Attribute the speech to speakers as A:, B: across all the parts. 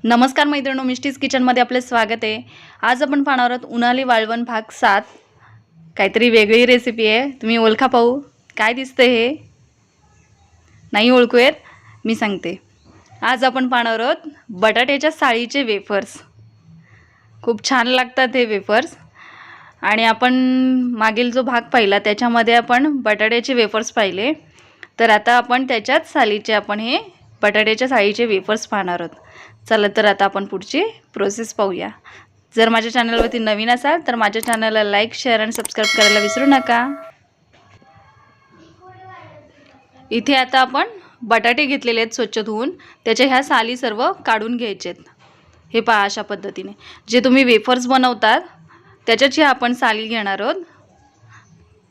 A: नमस्कार मैत्रिणींनो, मिस्टीज किचनमध्ये आपले स्वागत आहे। आज आपण पाहणार आहोत उन्हाळी वाळवण भाग 7। काहीतरी वेगळी रेसिपी आहे। तुम्ही ओळखा पाहू काय दिसते हे? नाही ओळखू येत? मी सांगते। आज आपण पाहणार आहोत बटाट्याच्या साळीचे वेफर्स। खूप छान लागतात हे वेफर्स। आणि आपण मागील जो भाग पाहिला त्याच्यामध्ये आपण बटाट्याचे वेफर्स पाहिले, तर आता आपण त्याच्याच सालीचे आपण हे बटाट्याच्या साळीचे वेफर्स पाहणार आहोत। चला तर आता आपण पुढची प्रोसेस पाहूया। जर माझ्या चॅनलवरती नवीन असाल तर माझ्या चॅनलला लाईक, शेअर आणि सबस्क्राइब करायला विसरू नका। इथे आता आपण बटाटे घेतलेले आहेत स्वच्छ धुवून, त्याच्या ह्या साली सर्व काढून घ्यायचे आहेत। हे पहा अशा पद्धतीने जे तुम्ही वेफर्स बनवतात त्याच्याची आपण साली घेणार आहोत।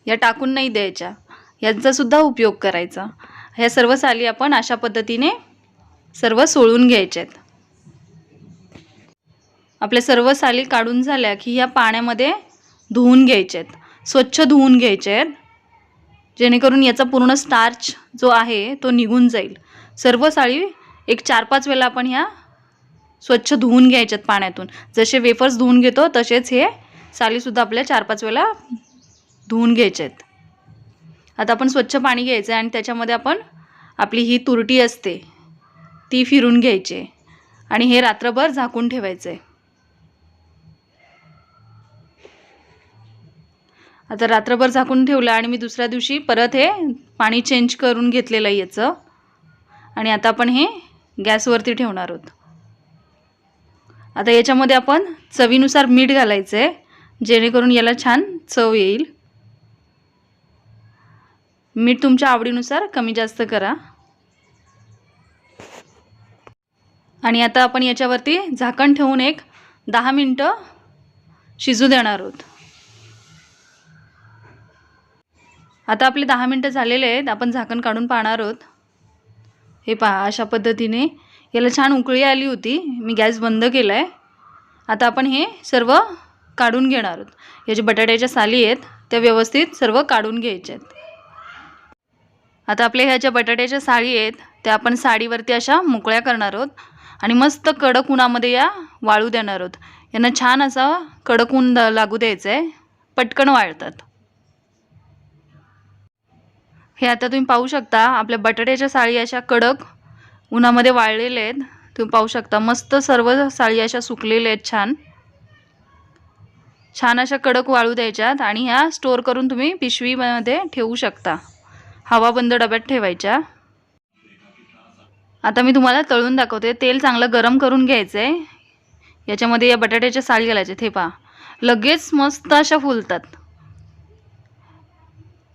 A: या टाकून नाही द्यायच्या, यांचा सुद्धा उपयोग करायचा। ह्या सर्व साली आपण अशा पद्धतीने सर्व सोळून घ्यायचे आहेत। आपल्या सर्व साली काढून झाल्या की ह्या पाण्यामध्ये धुवून घ्यायचे आहेत, स्वच्छ धुवून घ्यायचे आहेत, जेणेकरून याचा पूर्ण स्टार्च जो आहे तो निघून जाईल। सर्व साली एक 4-5 वेळा आपण ह्या स्वच्छ धुवून घ्यायच्यात पाण्यातून। जसे वेफर्स धुवून घेतो तसेच हे साली सुद्धा आपल्या 4-5 वेळा धुवून घ्यायचे आहेत। आता आपण स्वच्छ पाणी घ्यायचं आणि त्याच्यामध्ये आपण आपली ही तुरटी असते ती फिरून घ्यायची आणि हे रात्रभर झाकून ठेवायचे। आता रात्रभर झाकून ठेवलं आणि मी दुसऱ्या दिवशी परत हे पाणी चेंज करून घेतलेलं आहे याचं। आणि आता आपण हे गॅसवरती ठेवणार आहोत। आता याच्यामध्ये आपण चवीनुसार मीठ घालायचं आहे, जेणेकरून याला छान चव येईल। मीठ तुमच्या आवडीनुसार कमी जास्त करा। आणि आता आपण याच्यावरती झाकण ठेवून एक 10 मिनिटं शिजू देणार आहोत। आता आपले 10 मिनिटं झालेले आहेत। आपण झाकण काढून पाहणार आहोत। हे पहा अशा पद्धतीने याला छान उकळी आली होती। मी गॅस बंद केला आहे। आता आपण हे सर्व काढून घेणार आहोत। या जे बटाट्याच्या साली आहेत त्या व्यवस्थित सर्व काढून घ्यायच्या आहेत। आता आपल्या ह्या ज्या बटाट्याच्या साली आहेत त्या आपण साडीवरती अशा मोकळ्या करणार आहोत आणि मस्त कडक उन्हामध्ये या वाळू देणार आहोत। यांना छान असा कडक ऊन लागू द्यायचं आहे, पटकन वाळतात। हे आता तुम्ही पाहू शकता आपल्या बटाट्याच्या साली अशा कडक उन्हामध्ये वाळलेले आहेत। तुम्ही पाहू शकता मस्त सर्व साली अशा सुकलेल्या आहेत। छान छान अशा कडक वाळू द्यायच्यात आणि ह्या स्टोअर करून तुम्ही पिशवीमध्ये ठेवू शकता, हवाबंद डब्यात ठेवायच्या। आता मी तुम्हाला तळून दाखवते। तेल चांगलं गरम करून घ्यायचं आहे, याच्यामध्ये या बटाट्याच्या साली घालायच्या। हे पहा लगेच मस्त अशा फुलतात,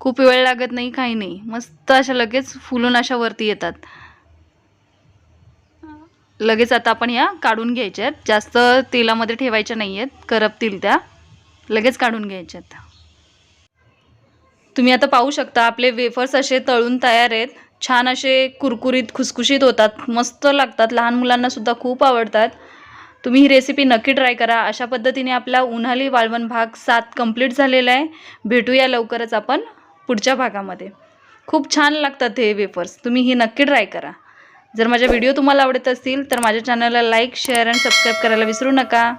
A: खूप वेळ लागत नाही, काही नाही, मस्त अशा लगेच फुलून अशा वरती येतात लगेच। आता आपण या काढून घ्यायच्यात, जास्त तेलामध्ये ठेवायच्या नाही आहेत, करपतील त्या, लगेच काढून घ्यायच्यात। तुम्ही आता पाहू शकता आपले वेफर्स असे तळून तयार आहेत। छान असे कुरकुरीत खुसखुशीत होतात, मस्त लागतात, लहान मुलांना सुद्धा खूप आवडतात। तुम्ही ही रेसिपी नक्की ट्राय करा। अशा पद्धतीने आपला उन्हाळी वाळवण भाग 7 कंप्लीट झालेला आहे। भेटूया लवकरच आपण पुढच्या भागामध्ये। खूप छान लागतात हे वेफर्स, तुम्ही ही नक्की ट्राय करा। जर माझे व्हिडिओ तुम्हाला आवडत असतील तर माझ्या चॅनलला लाईक, शेअर आणि सबस्क्राइब करायला विसरू नका।